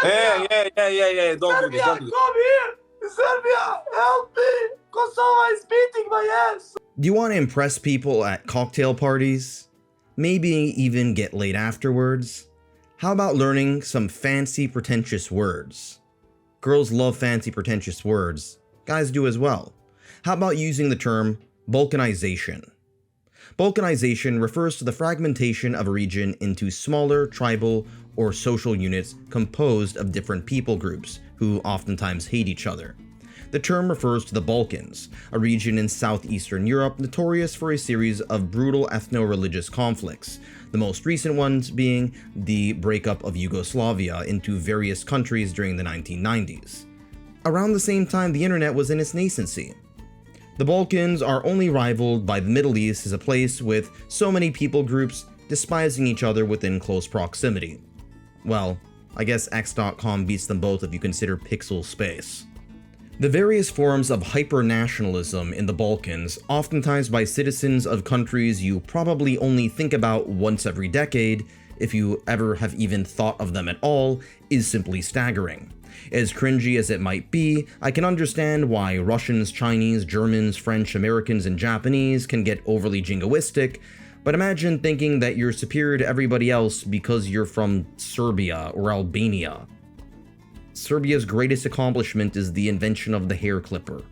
Yeah. Don't do this. Don't do this. Come here. Serbia, help me. Kosovo is beating my ass. Do you want to impress people at cocktail parties? Maybe even get laid afterwards? How about learning some fancy, pretentious words? Girls love fancy, pretentious words. Guys do as well. How about using the term balkanization? Balkanization refers to the fragmentation of a region into smaller tribal or social units composed of different people groups who oftentimes hate each other. The term refers to the Balkans, a region in southeastern Europe notorious for a series of brutal ethno-religious conflicts, the most recent ones being the breakup of Yugoslavia into various countries during the 1990s. Around the same time the internet was in its nascency. The Balkans are only rivaled by the Middle East as a place with so many people groups despising each other within close proximity. Well, I guess X.com beats them both if you consider pixel space. The various forms of hyper-nationalism in the Balkans, oftentimes by citizens of countries you probably only think about once every decade, if you ever have even thought of them at all, is simply staggering. As cringy as it might be, I can understand why Russians, Chinese, Germans, French, Americans, and Japanese can get overly jingoistic, but imagine thinking that you're superior to everybody else because you're from Serbia or Albania. Serbia's greatest accomplishment is the invention of the hair clipper.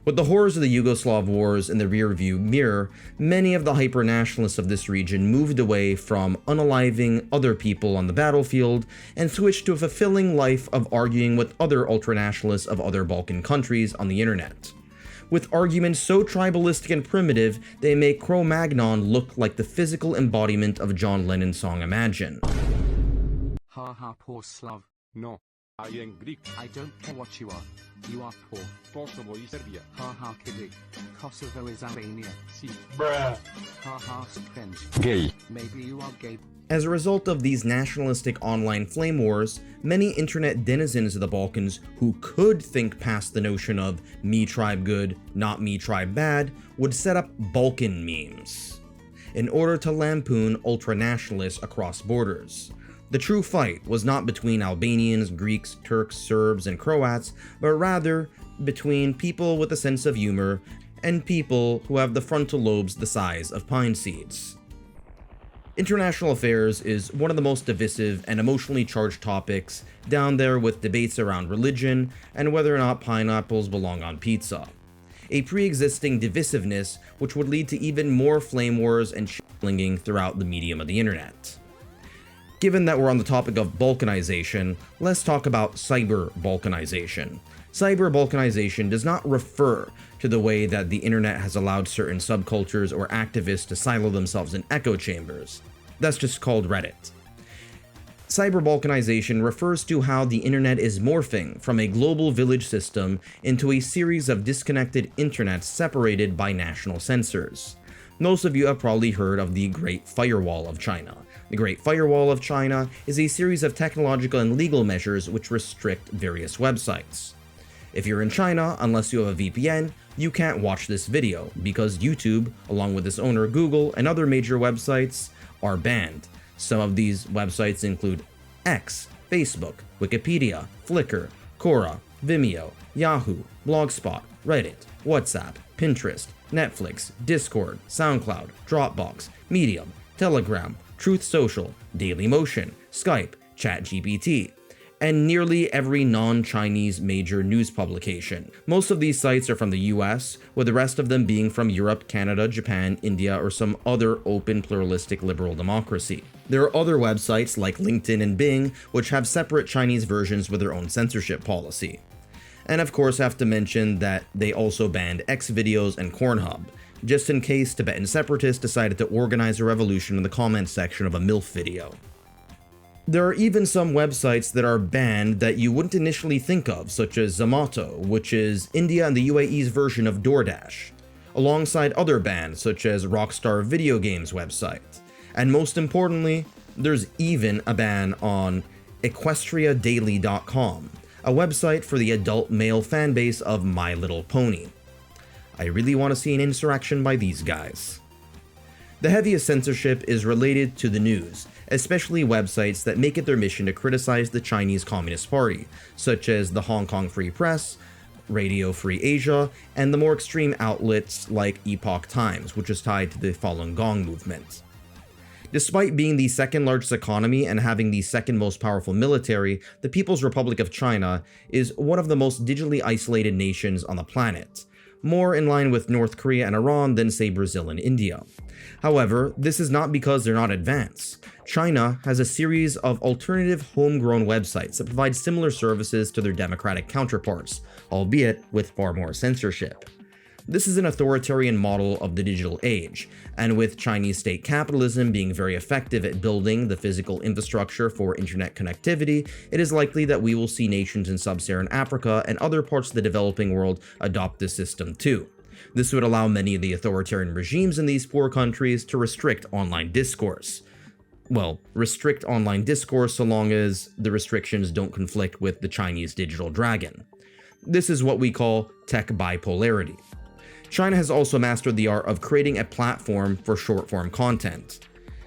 With the horrors of the Yugoslav wars in the rearview mirror, many of the hyper-nationalists of this region moved away from unaliving other people on the battlefield and switched to a fulfilling life of arguing with other ultranationalists of other Balkan countries on the internet. With arguments so tribalistic and primitive, they make Cro-Magnon look like the physical embodiment of John Lennon's song Imagine. Ha ha, poor Slav. No, I am Greek. I don't care what you are. You are poor. Kosovo is Serbia. Ha ha, kidding. Kosovo is Albania. Si. Bruh. Ha ha, cringe. Gay. Maybe you are gay. As a result of these nationalistic online flame wars, many internet denizens of the Balkans who could think past the notion of me tribe good, not me tribe bad, would set up Balkan memes in order to lampoon ultranationalists across borders. The true fight was not between Albanians, Greeks, Turks, Serbs, and Croats, but rather between people with a sense of humor and people who have the frontal lobes the size of pine seeds. International affairs is one of the most divisive and emotionally charged topics, down there with debates around religion and whether or not pineapples belong on pizza. A pre-existing divisiveness which would lead to even more flame wars and shit-flinging throughout the medium of the internet. Given that we're on the topic of balkanization, let's talk about cyber-balkanization. Cyber-balkanization does not refer to the way that the internet has allowed certain subcultures or activists to silo themselves in echo chambers. That's just called Reddit. Cyber-balkanization refers to how the internet is morphing from a global village system into a series of disconnected internets separated by national censors. Most of you have probably heard of the Great Firewall of China. The Great Firewall of China is a series of technological and legal measures which restrict various websites. If you're in China, unless you have a VPN, you can't watch this video because YouTube, along with its owner Google and other major websites, are banned. Some of these websites include X, Facebook, Wikipedia, Flickr, Quora, Vimeo, Yahoo, Blogspot, Reddit, WhatsApp, Pinterest, Netflix, Discord, SoundCloud, Dropbox, Medium, Telegram, Truth Social, Dailymotion, Skype, ChatGPT, and nearly every non-Chinese major news publication. Most of these sites are from the US, with the rest of them being from Europe, Canada, Japan, India, or some other open, pluralistic liberal democracy. There are other websites like LinkedIn and Bing, which have separate Chinese versions with their own censorship policy. And of course I have to mention that they also banned X videos and Cornhub, just in case Tibetan separatists decided to organize a revolution in the comments section of a MILF video. There are even some websites that are banned that you wouldn't initially think of, such as Zomato, which is India and the UAE's version of DoorDash, alongside other bans such as Rockstar Video Games website. And most importantly, there's even a ban on EquestriaDaily.com, a website for the adult male fanbase of My Little Pony. I really want to see an insurrection by these guys. The heaviest censorship is related to the news, especially websites that make it their mission to criticize the Chinese Communist Party, such as the Hong Kong Free Press, Radio Free Asia, and the more extreme outlets like Epoch Times, which is tied to the Falun Gong movement. Despite being the second largest economy and having the second most powerful military, the People's Republic of China is one of the most digitally isolated nations on the planet, more in line with North Korea and Iran than, say, Brazil and India. However, this is not because they're not advanced. China has a series of alternative homegrown websites that provide similar services to their democratic counterparts, albeit with far more censorship. This is an authoritarian model of the digital age, and with Chinese state capitalism being very effective at building the physical infrastructure for internet connectivity, it is likely that we will see nations in sub-Saharan Africa and other parts of the developing world adopt this system too. This would allow many of the authoritarian regimes in these poor countries to restrict online discourse. Well, restrict online discourse so long as the restrictions don't conflict with the Chinese digital dragon. This is what we call tech bipolarity. China has also mastered the art of creating a platform for short-form content.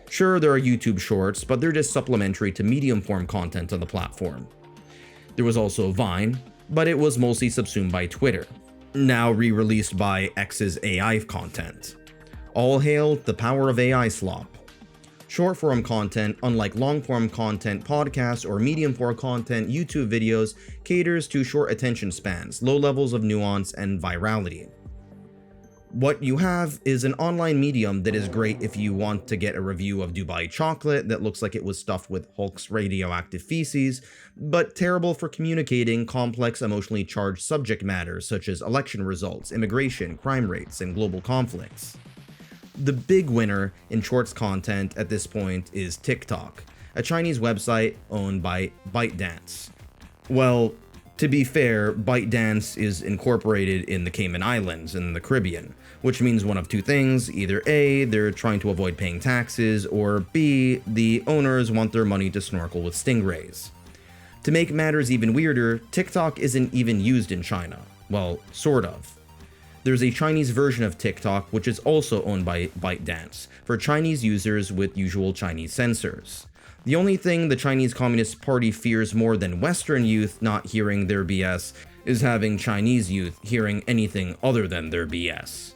Sure, there are YouTube Shorts, but they're just supplementary to medium-form content on the platform. There was also Vine, but it was mostly subsumed by Twitter, now re-released by X's AI content. All hail the power of AI slop. Short-form content, unlike long-form content, podcasts, or medium-form content, YouTube videos, caters to short attention spans, low levels of nuance, and virality. What you have is an online medium that is great if you want to get a review of Dubai chocolate that looks like it was stuffed with Hulk's radioactive feces, but terrible for communicating complex emotionally charged subject matters such as election results, immigration, crime rates, and global conflicts. The big winner in shorts content at this point is TikTok, a Chinese website owned by ByteDance. Well, to be fair, ByteDance is incorporated in the Cayman Islands in the Caribbean, which means one of two things: either A, they're trying to avoid paying taxes, or B, the owners want their money to snorkel with stingrays. To make matters even weirder, TikTok isn't even used in China. Well, sort of. There's a Chinese version of TikTok which is also owned by ByteDance, for Chinese users with usual Chinese censors. The only thing the Chinese Communist Party fears more than Western youth not hearing their BS is having Chinese youth hearing anything other than their BS.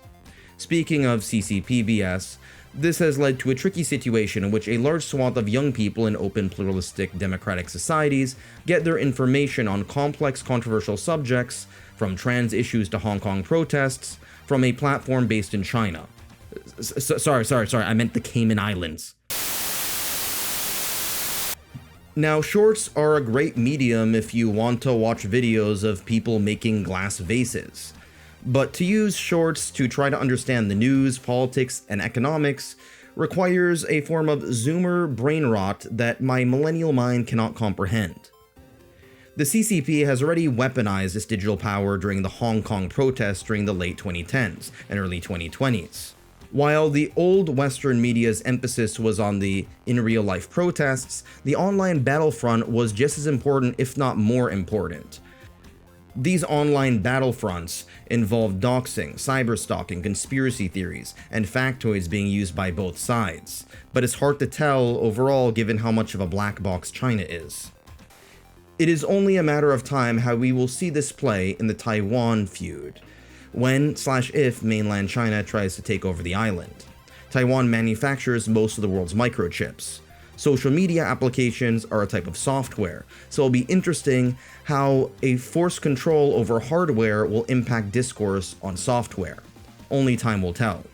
Speaking of CCP BS, this has led to a tricky situation in which a large swath of young people in open, pluralistic, democratic societies get their information on complex, controversial subjects, from trans issues to Hong Kong protests, from a platform based in China. Sorry, I meant the Cayman Islands. Now, shorts are a great medium if you want to watch videos of people making glass vases. But to use shorts to try to understand the news, politics, and economics requires a form of zoomer brain rot that my millennial mind cannot comprehend. The CCP has already weaponized its digital power during the Hong Kong protests during the late 2010s and early 2020s. While the old Western media's emphasis was on the in-real-life protests, the online battlefront was just as important, if not more important. These online battlefronts involved doxing, cyberstalking, conspiracy theories, and factoids being used by both sides, but it's hard to tell overall given how much of a black box China is. It is only a matter of time how we will see this play in the Taiwan feud, when/if mainland China tries to take over the island. Taiwan manufactures most of the world's microchips. Social media applications are a type of software, so it'll be interesting how a forced control over hardware will impact discourse on software. Only time will tell.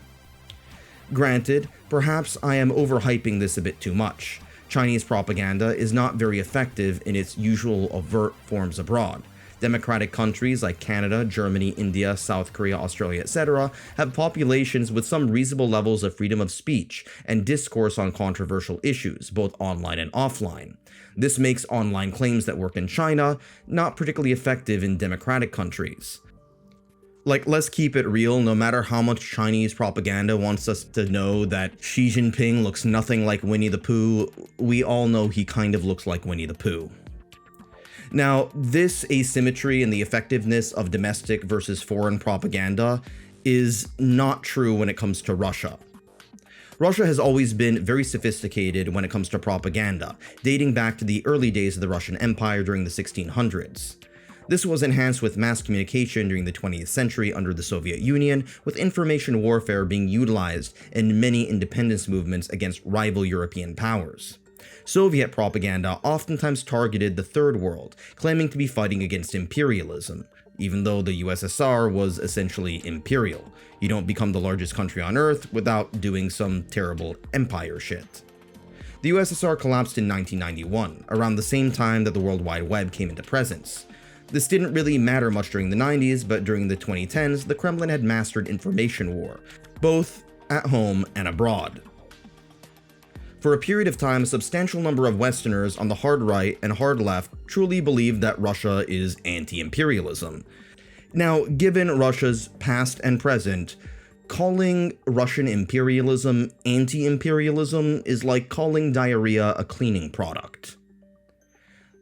Granted, perhaps I am overhyping this a bit too much. Chinese propaganda is not very effective in its usual overt forms abroad. Democratic countries like Canada, Germany, India, South Korea, Australia, etc. have populations with some reasonable levels of freedom of speech and discourse on controversial issues, both online and offline. This makes online claims that work in China not particularly effective in democratic countries. Like, let's keep it real, no matter how much Chinese propaganda wants us to know that Xi Jinping looks nothing like Winnie the Pooh, we all know he kind of looks like Winnie the Pooh. Now, this asymmetry in the effectiveness of domestic versus foreign propaganda is not true when it comes to Russia. Russia has always been very sophisticated when it comes to propaganda, dating back to the early days of the Russian Empire during the 1600s. This was enhanced with mass communication during the 20th century under the Soviet Union, with information warfare being utilized in many independence movements against rival European powers. Soviet propaganda oftentimes targeted the Third World, claiming to be fighting against imperialism, even though the USSR was essentially imperial. You don't become the largest country on Earth without doing some terrible empire shit. The USSR collapsed in 1991, around the same time that the World Wide Web came into presence. This didn't really matter much during the 90s, but during the 2010s, the Kremlin had mastered information war, both at home and abroad. For a period of time, a substantial number of Westerners on the hard right and hard left truly believed that Russia is anti-imperialism. Now, given Russia's past and present, calling Russian imperialism anti-imperialism is like calling diarrhea a cleaning product.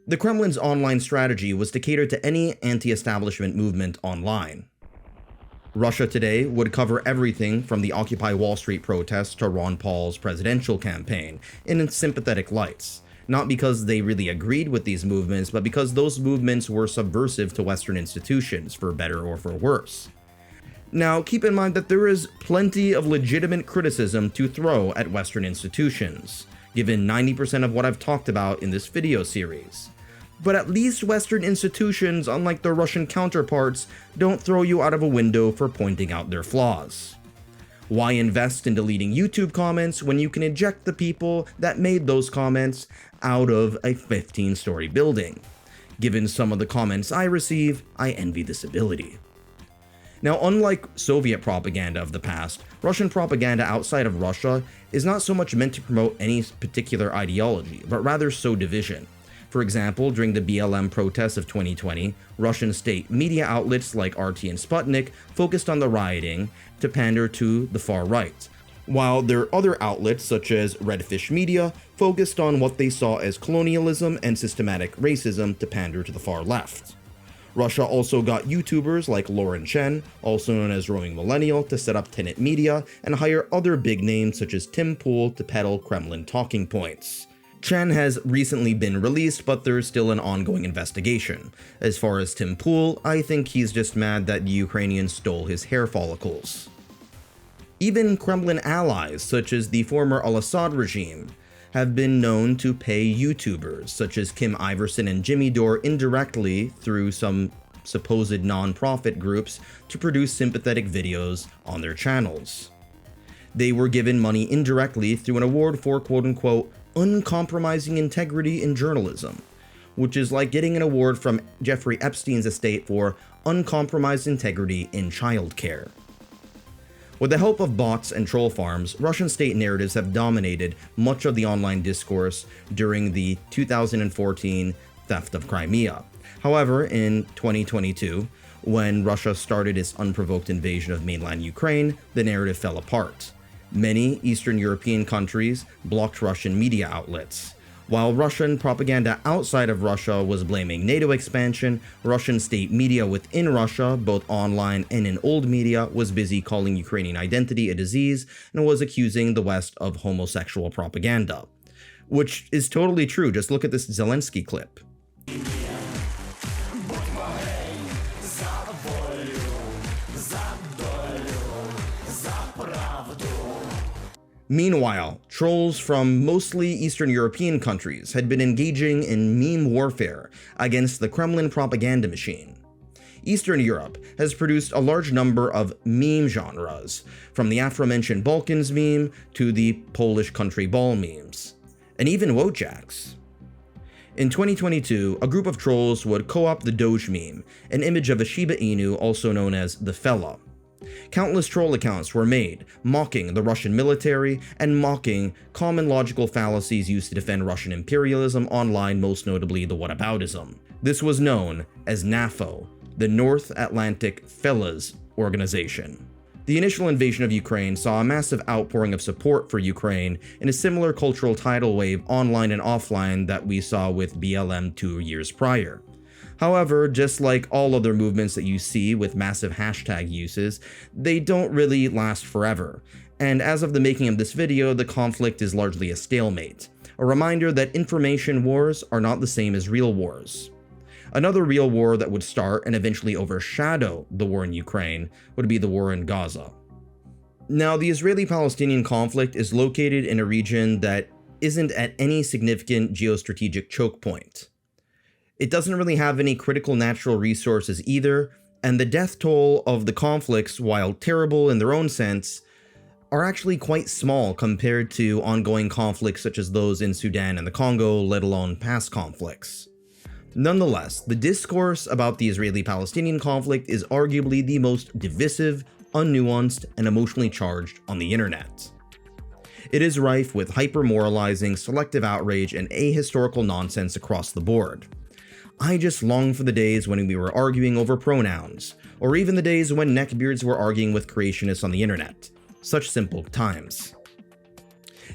The Kremlin's online strategy was to cater to any anti-establishment movement online. Russia Today would cover everything from the Occupy Wall Street protests to Ron Paul's presidential campaign in sympathetic lights, not because they really agreed with these movements, but because those movements were subversive to Western institutions, for better or for worse. Now, keep in mind that there is plenty of legitimate criticism to throw at Western institutions, given 90% of what I've talked about in this video series. But at least Western institutions, unlike their Russian counterparts, don't throw you out of a window for pointing out their flaws. Why invest in deleting YouTube comments when you can eject the people that made those comments out of a 15-story building? Given some of the comments I receive, I envy this ability. Now, unlike Soviet propaganda of the past, Russian propaganda outside of Russia is not so much meant to promote any particular ideology, but rather sow division. For example, during the BLM protests of 2020, Russian state media outlets like RT and Sputnik focused on the rioting to pander to the far right, while their other outlets, such as Redfish Media, focused on what they saw as colonialism and systematic racism to pander to the far left. Russia also got YouTubers like Lauren Chen, also known as Roaming Millennial, to set up Tenet Media and hire other big names such as Tim Pool to peddle Kremlin talking points. Chen has recently been released, but there's still an ongoing investigation. As far as Tim Pool, I think he's just mad that the Ukrainians stole his hair follicles. Even Kremlin allies, such as the former al-Assad regime, have been known to pay YouTubers, such as Kim Iverson and Jimmy Dore, indirectly through some supposed non-profit groups to produce sympathetic videos on their channels. They were given money indirectly through an award for quote-unquote uncompromising integrity in journalism, which is like getting an award from Jeffrey Epstein's estate for uncompromised integrity in childcare. With the help of bots and troll farms, Russian state narratives have dominated much of the online discourse during the 2014 theft of Crimea. However, in 2022, when Russia started its unprovoked invasion of mainland Ukraine, the narrative fell apart. Many Eastern European countries blocked Russian media outlets. While Russian propaganda outside of Russia was blaming NATO expansion, Russian state media within Russia, both online and in old media, was busy calling Ukrainian identity a disease and was accusing the West of homosexual propaganda. Which is totally true, just look at this Zelensky clip. Meanwhile, trolls from mostly Eastern European countries had been engaging in meme warfare against the Kremlin propaganda machine. Eastern Europe has produced a large number of meme genres, from the aforementioned Balkans meme to the Polish country ball memes, and even Wojaks. In 2022, a group of trolls would co-opt the Doge meme, an image of a Shiba Inu also known as the Fella. Countless troll accounts were made, mocking the Russian military and mocking common logical fallacies used to defend Russian imperialism online, most notably the whataboutism. This was known as NAFO, the North Atlantic Fellas Organization. The initial invasion of Ukraine saw a massive outpouring of support for Ukraine in a similar cultural tidal wave online and offline that we saw with BLM 2 years prior. However, just like all other movements that you see with massive hashtag uses, they don't really last forever, And as of the making of this video, the conflict is largely a stalemate. A reminder that information wars are not the same as real wars. Another real war that would start and eventually overshadow the war in Ukraine would be the war in Gaza. Now, the Israeli-Palestinian conflict is located in a region that isn't at any significant geostrategic choke point. It doesn't really have any critical natural resources either, and the death toll of the conflicts, while terrible in their own sense, are actually quite small compared to ongoing conflicts such as those in Sudan and the Congo, let alone past conflicts. Nonetheless, the discourse about the Israeli-Palestinian conflict is arguably the most divisive, unnuanced, and emotionally charged on the internet. It is rife with hyper-moralizing, selective outrage, and ahistorical nonsense across the board. I just long for the days when we were arguing over pronouns, or even the days when neckbeards were arguing with creationists on the internet. Such simple times.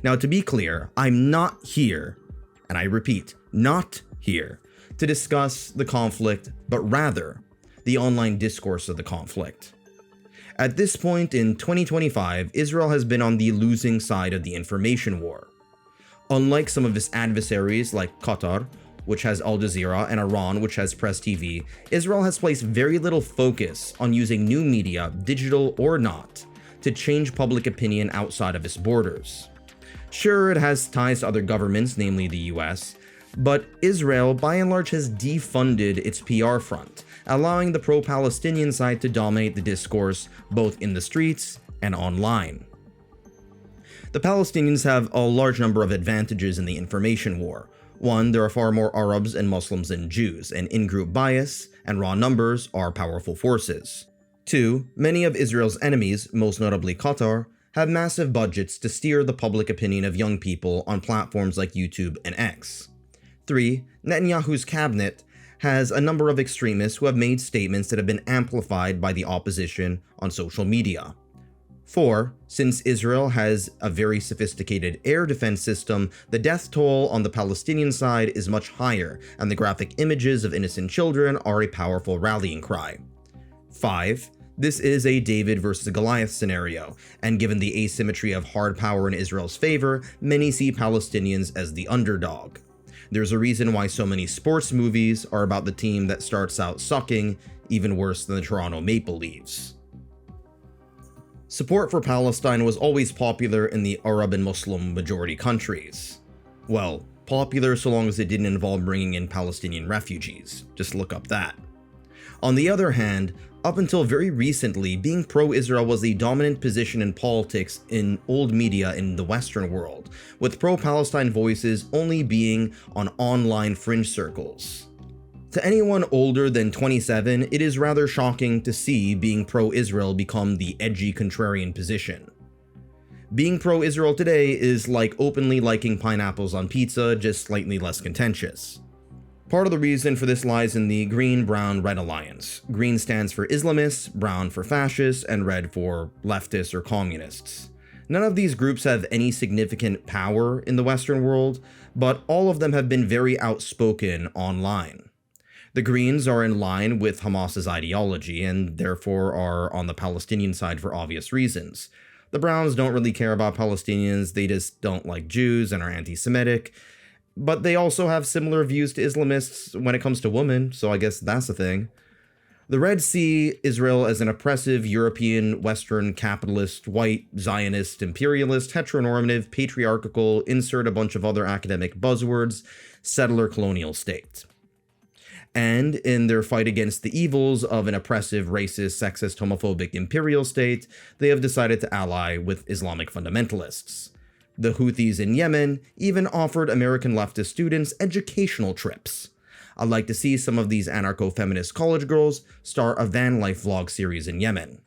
Now, to be clear, I'm not here, and I repeat, not here, to discuss the conflict, but rather the online discourse of the conflict. At this point in 2025, Israel has been on the losing side of the information war. Unlike some of its adversaries like Qatar, which has Al Jazeera, and Iran, which has Press TV, Israel has placed very little focus on using new media, digital or not, to change public opinion outside of its borders. Sure, it has ties to other governments, namely the US, but Israel by and large has defunded its PR front, allowing the pro-Palestinian side to dominate the discourse both in the streets and online. The Palestinians have a large number of advantages in the information war. One, there are far more Arabs and Muslims than Jews, and in-group bias and raw numbers are powerful forces. Two, many of Israel's enemies, most notably Qatar, have massive budgets to steer the public opinion of young people on platforms like YouTube and X. Three, Netanyahu's cabinet has a number of extremists who have made statements that have been amplified by the opposition on social media. 4. Since Israel has a very sophisticated air defense system, the death toll on the Palestinian side is much higher, and the graphic images of innocent children are a powerful rallying cry. 5. This is a David versus Goliath scenario, and given the asymmetry of hard power in Israel's favor, many see Palestinians as the underdog. There's a reason why so many sports movies are about the team that starts out sucking, even worse than the Toronto Maple Leafs. Support for Palestine was always popular in the Arab and Muslim majority countries. Well, popular so long as it didn't involve bringing in Palestinian refugees. Just look up that. On the other hand, up until very recently, being pro-Israel was the dominant position in politics in old media in the Western world, with pro-Palestine voices only being on online fringe circles. To anyone older than 27, it is rather shocking to see being pro-Israel become the edgy contrarian position. Being pro-Israel today is like openly liking pineapples on pizza, just slightly less contentious. Part of the reason for this lies in the green-brown-red alliance. Green stands for Islamists, brown for fascists, and red for leftists or communists. None of these groups have any significant power in the Western world, but all of them have been very outspoken online. The Greens are in line with Hamas's ideology and therefore are on the Palestinian side for obvious reasons. The Browns don't really care about Palestinians, they just don't like Jews and are anti-Semitic. But they also have similar views to Islamists when it comes to women, so I guess that's a thing. The Reds see Israel as an oppressive European, Western, capitalist, white, Zionist, imperialist, heteronormative, patriarchal, insert a bunch of other academic buzzwords, settler colonial state. And in their fight against the evils of an oppressive, racist, sexist, homophobic imperial state, they have decided to ally with Islamic fundamentalists. The Houthis in Yemen even offered American leftist students educational trips. I'd like to see some of these anarcho-feminist college girls start a van life vlog series in Yemen.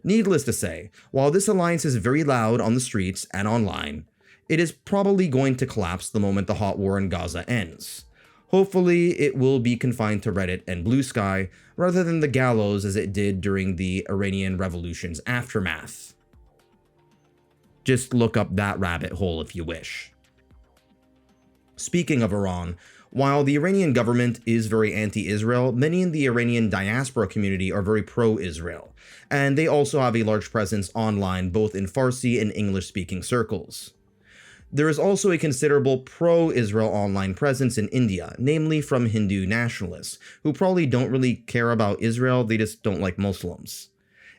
Needless to say, while this alliance is very loud on the streets and online, it is probably going to collapse the moment the hot war in Gaza ends. Hopefully, it will be confined to Reddit and Blue Sky, rather than the gallows as it did during the Iranian Revolution's aftermath. Just look up that rabbit hole if you wish. Speaking of Iran, While the Iranian government is very anti-Israel, many in the Iranian diaspora community are very pro-Israel, and they also have a large presence online both in Farsi and English-speaking circles. There is also a considerable pro-Israel online presence in India, namely from Hindu nationalists, who probably don't really care about Israel, they just don't like Muslims.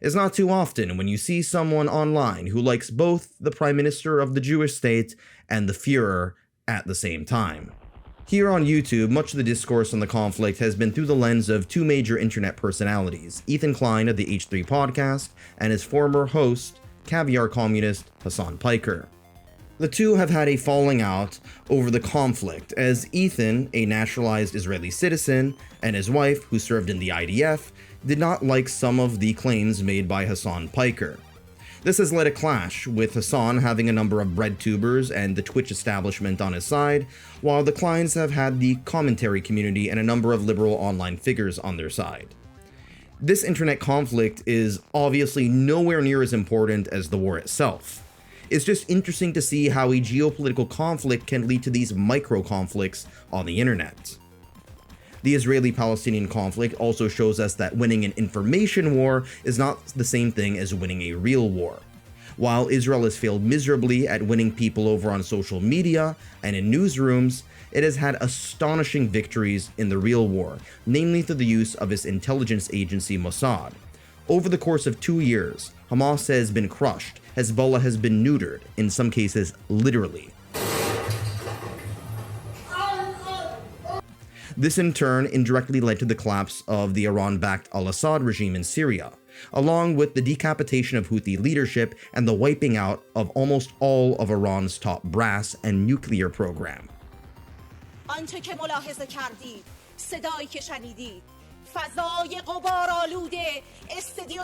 It's not too often when you see someone online who likes both the Prime Minister of the Jewish state and the Führer at the same time. Here on YouTube, much of the discourse on the conflict has been through the lens of two major internet personalities, Ethan Klein of the H3 podcast and his former host, caviar communist Hassan Piker. The two have had a falling out over the conflict, as Ethan, a naturalized Israeli citizen, and his wife, who served in the IDF, did not like some of the claims made by Hassan Piker. This has led a clash, with Hassan having a number of bread tubers and the Twitch establishment on his side, while the Kleins have had the commentary community and a number of liberal online figures on their side. This internet conflict is obviously nowhere near as important as the war itself. It's just interesting to see how a geopolitical conflict can lead to these micro-conflicts on the internet. The Israeli-Palestinian conflict also shows us that winning an information war is not the same thing as winning a real war. While Israel has failed miserably at winning people over on social media and in newsrooms, it has had astonishing victories in the real war, namely through the use of its intelligence agency Mossad. Over the course of 2 years, Hamas has been crushed, Hezbollah has been neutered, in some cases literally. This in turn indirectly led to the collapse of the Iran-backed al-Assad regime in Syria, along with the decapitation of Houthi leadership and the wiping out of almost all of Iran's top brass and nuclear program. آنچه که ملاحظه کردید، صدایی که شنیدید، فضای غبارآلوده استادیوم.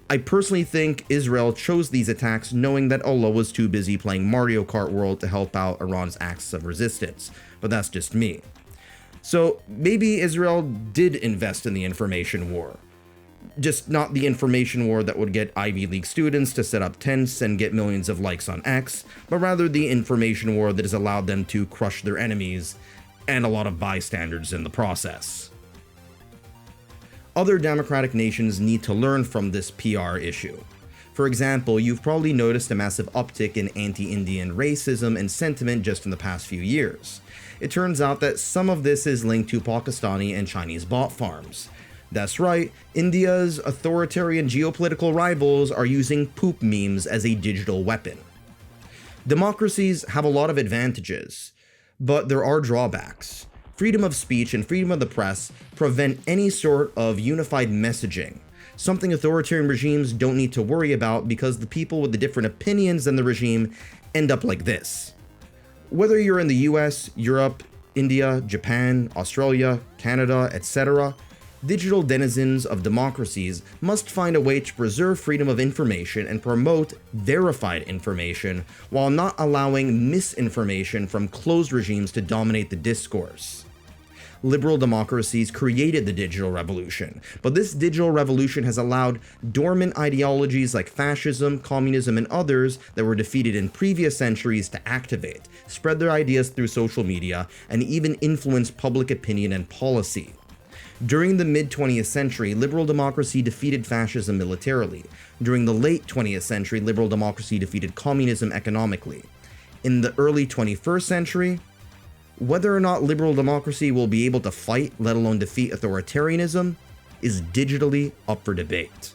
I personally think Israel chose these attacks knowing that Allah was too busy playing Mario Kart World to help out Iran's acts of resistance, but that's just me. So maybe Israel did invest in the information war. Just not the information war that would get Ivy League students to set up tents and get millions of likes on X, but rather the information war that has allowed them to crush their enemies and a lot of bystanders in the process. Other democratic nations need to learn from this PR issue. For example, you've probably noticed a massive uptick in anti-Indian racism and sentiment just in the past few years. It turns out that some of this is linked to Pakistani and Chinese bot farms. That's right, India's authoritarian geopolitical rivals are using poop memes as a digital weapon. Democracies have a lot of advantages, but there are drawbacks. Freedom of speech and freedom of the press prevent any sort of unified messaging, something authoritarian regimes don't need to worry about because the people with the different opinions than the regime end up like this. Whether you're in the US, Europe, India, Japan, Australia, Canada, etc., digital denizens of democracies must find a way to preserve freedom of information and promote verified information while not allowing misinformation from closed regimes to dominate the discourse. Liberal democracies created the digital revolution, but this digital revolution has allowed dormant ideologies like fascism, communism, and others that were defeated in previous centuries to activate, spread their ideas through social media, and even influence public opinion and policy. During the mid-20th century, liberal democracy defeated fascism militarily. During the late 20th century, liberal democracy defeated communism economically. In the early 21st century, whether or not liberal democracy will be able to fight, let alone defeat authoritarianism, is digitally up for debate.